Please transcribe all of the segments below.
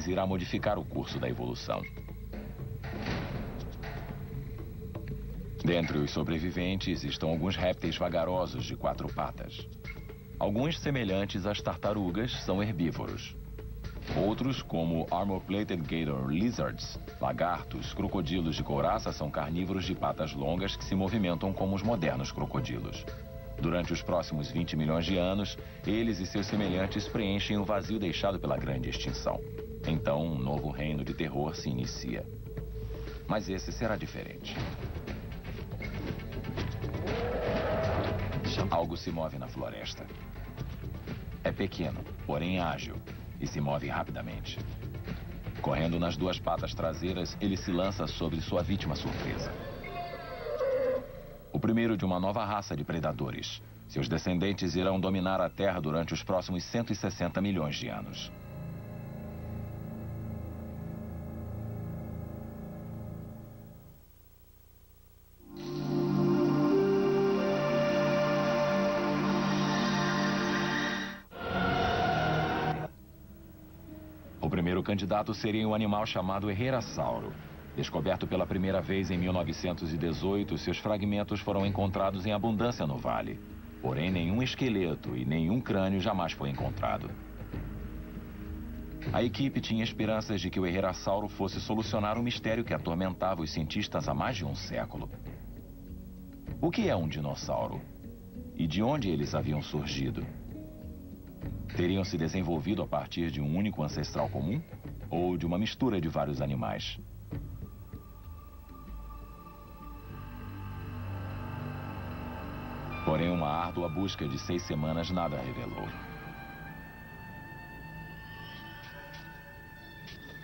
deles irá modificar o curso da evolução. Dentre os sobreviventes estão alguns répteis vagarosos de 4 patas. Alguns semelhantes às tartarugas são herbívoros. Outros, como Armor-Plated Gator Lizards, lagartos, crocodilos de couraça, são carnívoros de patas longas que se movimentam como os modernos crocodilos. Durante os próximos 20 milhões de anos, eles e seus semelhantes preenchem o vazio deixado pela grande extinção. Então, um novo reino de terror se inicia. Mas esse será diferente. Algo se move na floresta. É pequeno, porém ágil, e se move rapidamente. Correndo nas 2 patas traseiras, ele se lança sobre sua vítima surpresa. O primeiro de uma nova raça de predadores. Seus descendentes irão dominar a Terra durante os próximos 160 milhões de anos. O primeiro candidato seria um animal chamado Herrerasauro. Descoberto pela primeira vez em 1918, seus fragmentos foram encontrados em abundância no vale. Porém, nenhum esqueleto e nenhum crânio jamais foi encontrado. A equipe tinha esperanças de que o Herrerasauro fosse solucionar um mistério que atormentava os cientistas há mais de um século. O que é um dinossauro? E de onde eles haviam surgido? Teriam se desenvolvido a partir de um único ancestral comum? Ou de uma mistura de vários animais? Porém, uma árdua busca de 6 semanas nada revelou.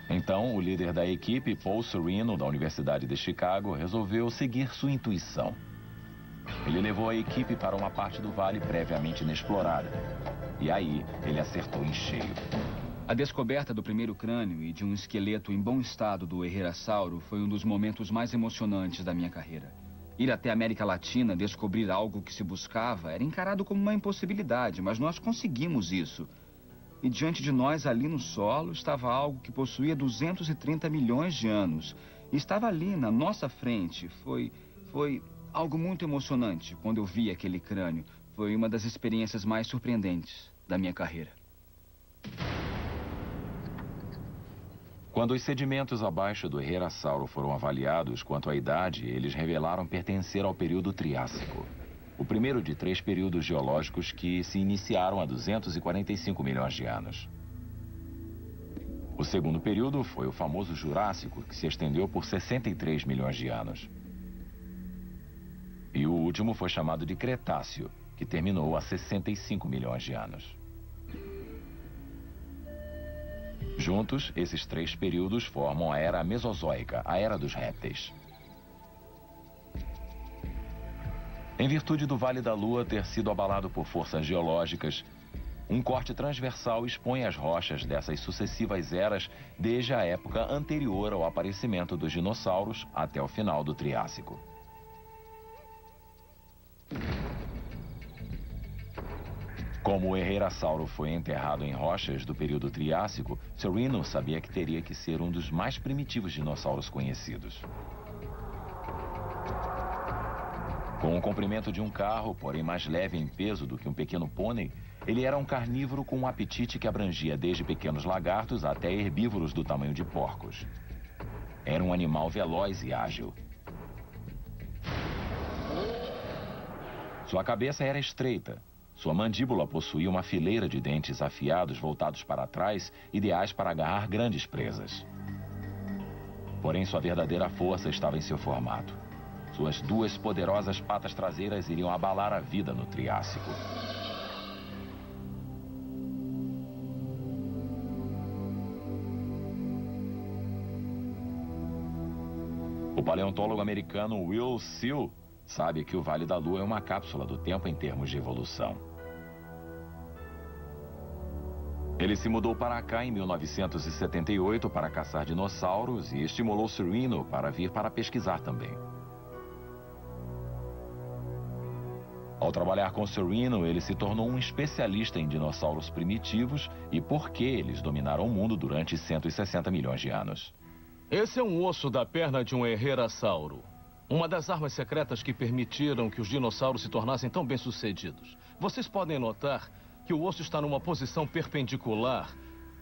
Então, o líder da equipe, Paul Sereno, da Universidade de Chicago, resolveu seguir sua intuição. Ele levou a equipe para uma parte do vale previamente inexplorada. E aí, ele acertou em cheio. A descoberta do primeiro crânio e de um esqueleto em bom estado do Herrerasauro foi um dos momentos mais emocionantes da minha carreira. Ir até a América Latina, descobrir algo que se buscava, era encarado como uma impossibilidade, mas nós conseguimos isso. E diante de nós, ali no solo, estava algo que possuía 230 milhões de anos. E estava ali, na nossa frente. Foi algo muito emocionante quando eu vi aquele crânio. Foi uma das experiências mais surpreendentes da minha carreira. Quando os sedimentos abaixo do Herrerasauro foram avaliados quanto à idade, eles revelaram pertencer ao período Triássico. O primeiro de 3 períodos geológicos que se iniciaram há 245 milhões de anos. O segundo período foi o famoso Jurássico, que se estendeu por 63 milhões de anos. E o último foi chamado de Cretáceo, que terminou há 65 milhões de anos. Juntos, esses 3 períodos formam a Era Mesozoica, a Era dos Répteis. Em virtude do Vale da Lua ter sido abalado por forças geológicas, um corte transversal expõe as rochas dessas sucessivas eras desde a época anterior ao aparecimento dos dinossauros até o final do Triássico. Como o Herrerasauro foi enterrado em rochas do período Triássico, Sereno sabia que teria que ser um dos mais primitivos dinossauros conhecidos. Com o comprimento de um carro, porém mais leve em peso do que um pequeno pônei, ele era um carnívoro com um apetite que abrangia desde pequenos lagartos até herbívoros do tamanho de porcos. Era um animal veloz e ágil. Sua cabeça era estreita. Sua mandíbula possuía uma fileira de dentes afiados voltados para trás, ideais para agarrar grandes presas. Porém, sua verdadeira força estava em seu formato. Suas 2 poderosas patas traseiras iriam abalar a vida no Triássico. O paleontólogo americano Will Seal sabe que o Vale da Lua é uma cápsula do tempo em termos de evolução. Ele se mudou para cá em 1978 para caçar dinossauros e estimulou Sereno para vir para pesquisar também. Ao trabalhar com Sereno, ele se tornou um especialista em dinossauros primitivos e por que eles dominaram o mundo durante 160 milhões de anos. Esse é um osso da perna de um herrerasauro. Uma das armas secretas que permitiram que os dinossauros se tornassem tão bem-sucedidos. Vocês podem notar que o osso está numa posição perpendicular,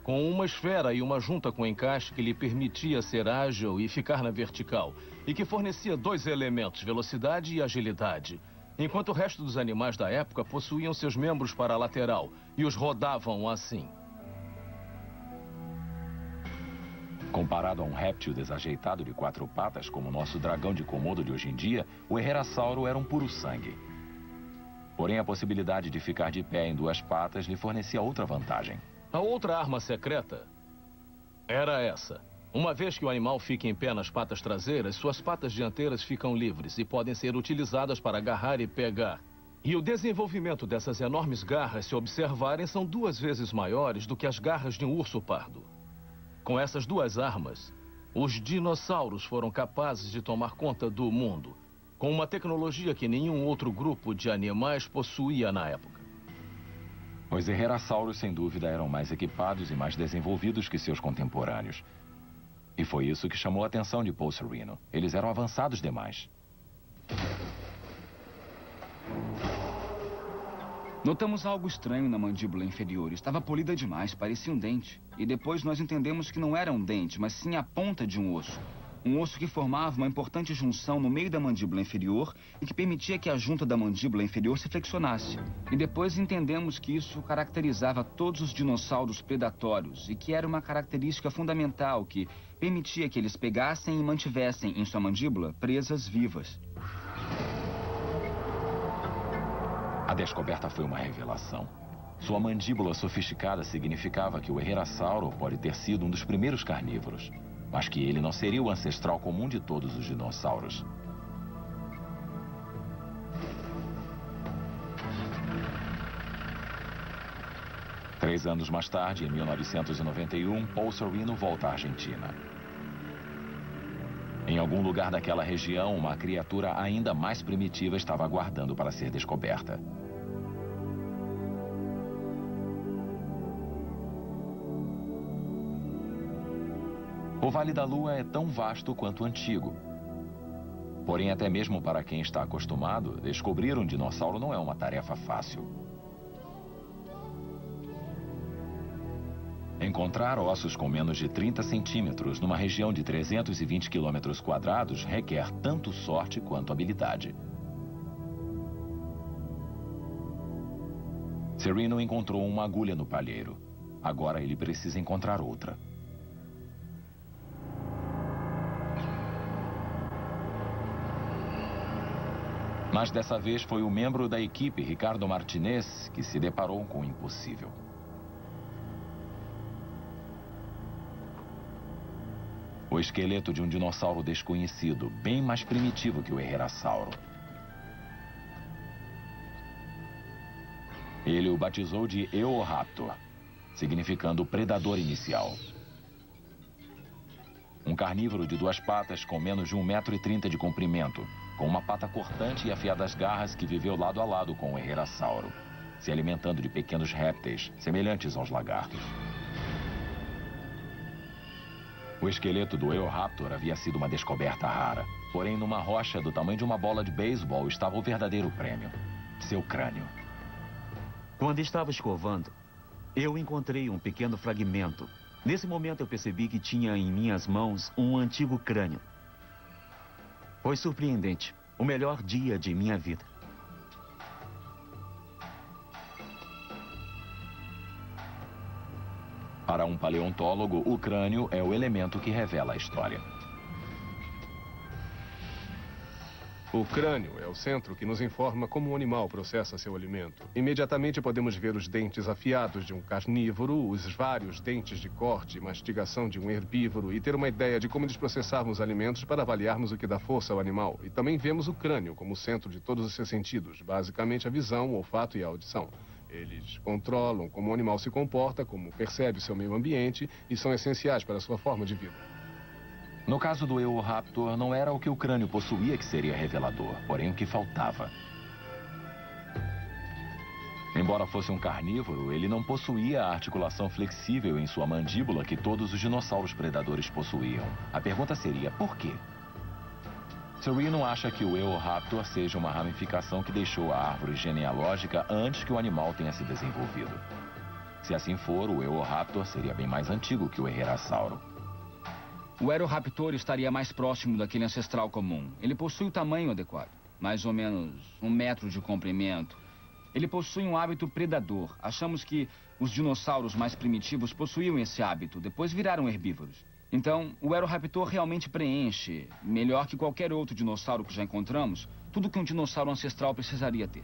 com uma esfera e uma junta com encaixe que lhe permitia ser ágil e ficar na vertical, e que fornecia dois elementos, velocidade e agilidade. Enquanto o resto dos animais da época possuíam seus membros para a lateral e os rodavam assim. Comparado a um réptil desajeitado de 4 patas, como o nosso dragão de Komodo de hoje em dia, o herrerasauro era um puro sangue. Porém, a possibilidade de ficar de pé em 2 patas lhe fornecia outra vantagem. A outra arma secreta era essa. Uma vez que o animal fica em pé nas patas traseiras, suas patas dianteiras ficam livres e podem ser utilizadas para agarrar e pegar. E o desenvolvimento dessas enormes garras, se observarem, são 2 vezes maiores do que as garras de um urso pardo. Com essas 2 armas, os dinossauros foram capazes de tomar conta do mundo, com uma tecnologia que nenhum outro grupo de animais possuía na época. Os herrerassauros, sem dúvida, eram mais equipados e mais desenvolvidos que seus contemporâneos. E foi isso que chamou a atenção de Paul Sereno. Eles eram avançados demais. Notamos algo estranho na mandíbula inferior. Estava polida demais, parecia um dente. E depois nós entendemos que não era um dente, mas sim a ponta de um osso. Um osso que formava uma importante junção no meio da mandíbula inferior e que permitia que a junta da mandíbula inferior se flexionasse. E depois entendemos que isso caracterizava todos os dinossauros predatórios e que era uma característica fundamental que permitia que eles pegassem e mantivessem em sua mandíbula presas vivas. A descoberta foi uma revelação. Sua mandíbula sofisticada significava que o herrerasauro pode ter sido um dos primeiros carnívoros, mas que ele não seria o ancestral comum de todos os dinossauros. Três anos mais tarde, em 1991, Paul Sereno volta à Argentina. Em algum lugar daquela região, uma criatura ainda mais primitiva estava aguardando para ser descoberta. O Vale da Lua é tão vasto quanto antigo. Porém, até mesmo para quem está acostumado, descobrir um dinossauro não é uma tarefa fácil. Encontrar ossos com menos de 30 centímetros numa região de 320 quilômetros quadrados requer tanto sorte quanto habilidade. Sereno encontrou uma agulha no palheiro. Agora ele precisa encontrar outra. Mas dessa vez foi o membro da equipe, Ricardo Martinez, que se deparou com o impossível. O esqueleto de um dinossauro desconhecido, bem mais primitivo que o herrerasauro. Ele o batizou de Eoraptor, significando predador inicial. Um carnívoro de 2 patas com menos de 1,30 m de comprimento, com uma pata cortante e afiadas garras que viveu lado a lado com o herrerasauro, se alimentando de pequenos répteis, semelhantes aos lagartos. O esqueleto do Eoraptor havia sido uma descoberta rara. Porém, numa rocha do tamanho de uma bola de beisebol estava o verdadeiro prêmio: seu crânio. Quando estava escovando, eu encontrei um pequeno fragmento. Nesse momento eu percebi que tinha em minhas mãos um antigo crânio. Foi surpreendente. O melhor dia de minha vida. Para um paleontólogo, o crânio é o elemento que revela a história. O crânio é o centro que nos informa como um animal processa seu alimento. Imediatamente podemos ver os dentes afiados de um carnívoro, os vários dentes de corte e mastigação de um herbívoro e ter uma ideia de como eles processavam os alimentos para avaliarmos o que dá força ao animal. E também vemos o crânio como centro de todos os seus sentidos, basicamente a visão, o olfato e a audição. Eles controlam como o animal se comporta, como percebe o seu meio ambiente e são essenciais para a sua forma de vida. No caso do Eoraptor, não era o que o crânio possuía que seria revelador, porém o que faltava. Embora fosse um carnívoro, ele não possuía a articulação flexível em sua mandíbula que todos os dinossauros predadores possuíam. A pergunta seria, por quê? Sereno acha que o Eoraptor seja uma ramificação que deixou a árvore genealógica antes que o animal tenha se desenvolvido. Se assim for, o Eoraptor seria bem mais antigo que o Herrerasauro. O Eoraptor estaria mais próximo daquele ancestral comum. Ele possui o tamanho adequado, mais ou menos 1 metro de comprimento. Ele possui um hábito predador. Achamos que os dinossauros mais primitivos possuíam esse hábito, depois viraram herbívoros. Então, o Eoraptor realmente preenche, melhor que qualquer outro dinossauro que já encontramos, tudo que um dinossauro ancestral precisaria ter.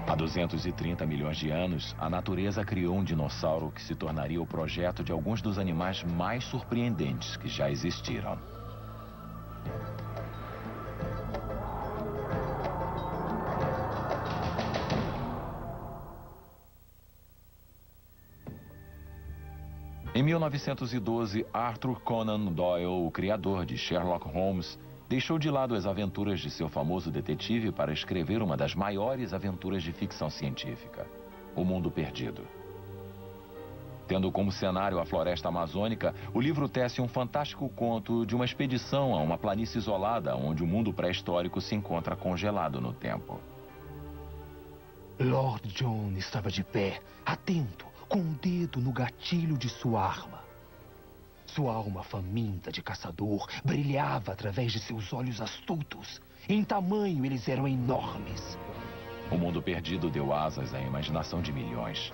Há 230 milhões de anos, a natureza criou um dinossauro que se tornaria o projeto de alguns dos animais mais surpreendentes que já existiram. Em 1912, Arthur Conan Doyle, o criador de Sherlock Holmes, deixou de lado as aventuras de seu famoso detetive para escrever uma das maiores aventuras de ficção científica, O Mundo Perdido. Tendo como cenário a floresta amazônica, o livro tece um fantástico conto de uma expedição a uma planície isolada onde o mundo pré-histórico se encontra congelado no tempo. Lord John estava de pé, atento, com o dedo no gatilho de sua arma. Sua alma faminta de caçador brilhava através de seus olhos astutos. Em tamanho, eles eram enormes. O Mundo Perdido deu asas à imaginação de milhões.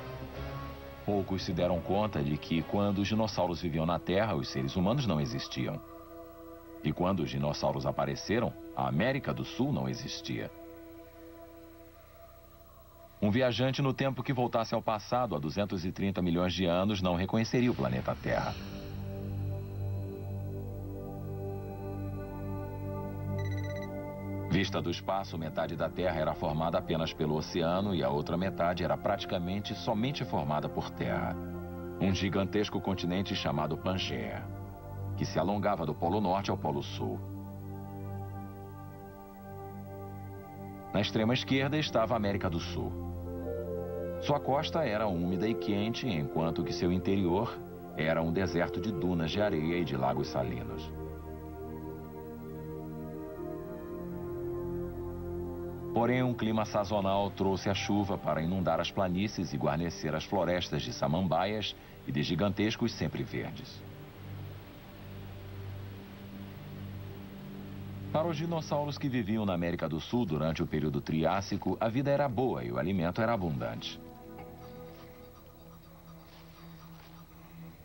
Poucos se deram conta de que, quando os dinossauros viviam na Terra, os seres humanos não existiam. E quando os dinossauros apareceram, a América do Sul não existia. Um viajante no tempo que voltasse ao passado, há 230 milhões de anos, não reconheceria o planeta Terra. Vista do espaço, metade da Terra era formada apenas pelo oceano e a outra metade era praticamente somente formada por terra. Um gigantesco continente chamado Pangeia, que se alongava do Polo Norte ao Polo Sul. Na extrema esquerda estava a América do Sul. Sua costa era úmida e quente, enquanto que seu interior era um deserto de dunas de areia e de lagos salinos. Porém, um clima sazonal trouxe a chuva para inundar as planícies e guarnecer as florestas de samambaias e de gigantescos sempre-verdes. Para os dinossauros que viviam na América do Sul durante o período Triássico, a vida era boa e o alimento era abundante.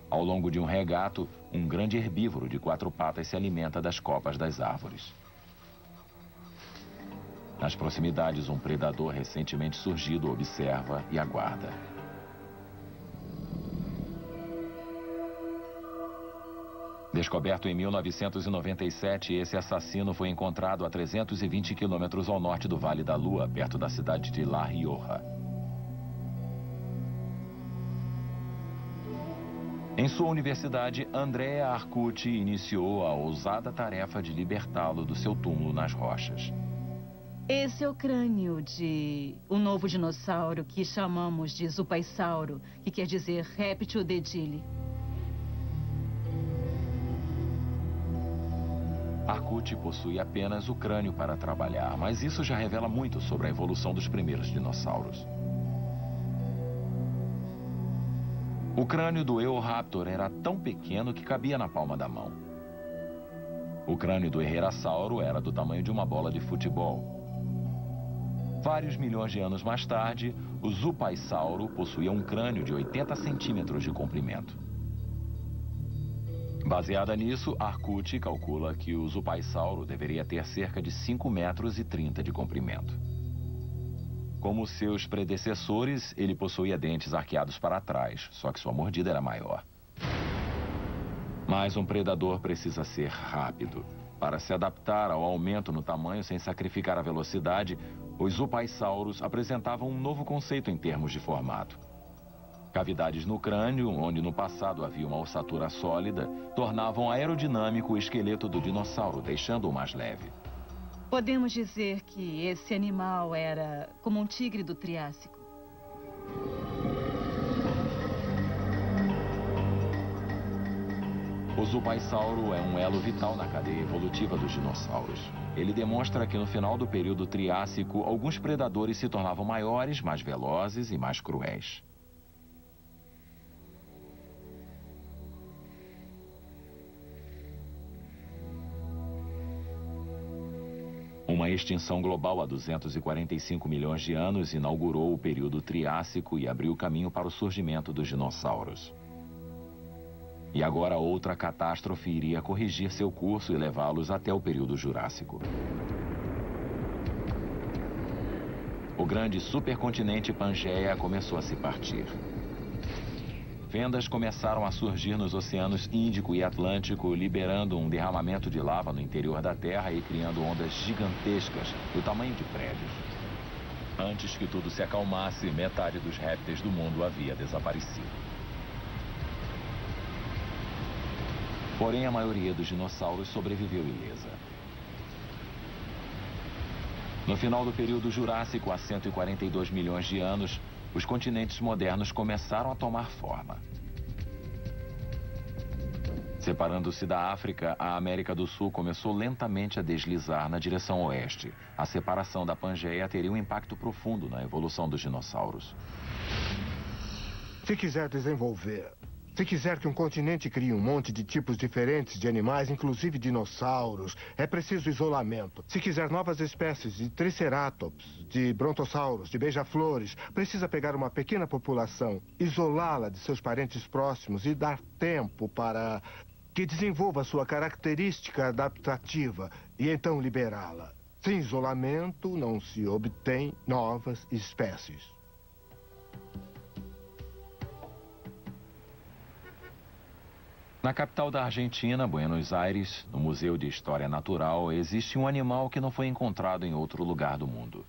Ao longo de um regato, um grande herbívoro de 4 patas se alimenta das copas das árvores. Nas proximidades, um predador recentemente surgido observa e aguarda. Descoberto em 1997, esse assassino foi encontrado a 320 quilômetros ao norte do Vale da Lua, perto da cidade de La Rioja. Em sua universidade, Andrea Arcucci iniciou a ousada tarefa de libertá-lo do seu túmulo nas rochas. Esse é o crânio de um novo dinossauro que chamamos de Zupaissauro, que quer dizer réptil dedile. Arcucci possui apenas o crânio para trabalhar, mas isso já revela muito sobre a evolução dos primeiros dinossauros. O crânio do Eoraptor era tão pequeno que cabia na palma da mão. O crânio do Herrerasauro era do tamanho de uma bola de futebol. Vários milhões de anos mais tarde, o Zupaissauro possuía um crânio de 80 centímetros de comprimento. Baseada nisso, Arcucci calcula que o Zupaissauro deveria ter cerca de 5,30 metros de comprimento. Como seus predecessores, ele possuía dentes arqueados para trás, só que sua mordida era maior. Mas um predador precisa ser rápido. Para se adaptar ao aumento no tamanho sem sacrificar a velocidade, os Zupaissauros apresentavam um novo conceito em termos de formato. Cavidades no crânio, onde no passado havia uma ossatura sólida, tornavam aerodinâmico o esqueleto do dinossauro, deixando-o mais leve. Podemos dizer que esse animal era como um tigre do Triássico. O Zupaisauro é um elo vital na cadeia evolutiva dos dinossauros. Ele demonstra que no final do período Triássico, alguns predadores se tornavam maiores, mais velozes e mais cruéis. Uma extinção global há 245 milhões de anos inaugurou o período Triássico e abriu caminho para o surgimento dos dinossauros. E agora outra catástrofe iria corrigir seu curso e levá-los até o período Jurássico. O grande supercontinente Pangeia começou a se partir. Fendas começaram a surgir nos oceanos Índico e Atlântico, liberando um derramamento de lava no interior da Terra e criando ondas gigantescas do tamanho de prédios. Antes que tudo se acalmasse, metade dos répteis do mundo havia desaparecido. Porém, a maioria dos dinossauros sobreviveu ilesa. No final do período Jurássico, há 142 milhões de anos, os continentes modernos começaram a tomar forma. Separando-se da África, a América do Sul começou lentamente a deslizar na direção oeste. A separação da Pangeia teria um impacto profundo na evolução dos dinossauros. Se quiser desenvolver, se quiser que um continente crie um monte de tipos diferentes de animais, inclusive dinossauros, é preciso isolamento. Se quiser novas espécies de triceratops, de brontossauros, de beija-flores, precisa pegar uma pequena população, isolá-la de seus parentes próximos e dar tempo para que desenvolva sua característica adaptativa e então liberá-la. Sem isolamento, não se obtém novas espécies. Na capital da Argentina, Buenos Aires, no Museu de História Natural, existe um animal que não foi encontrado em outro lugar do mundo.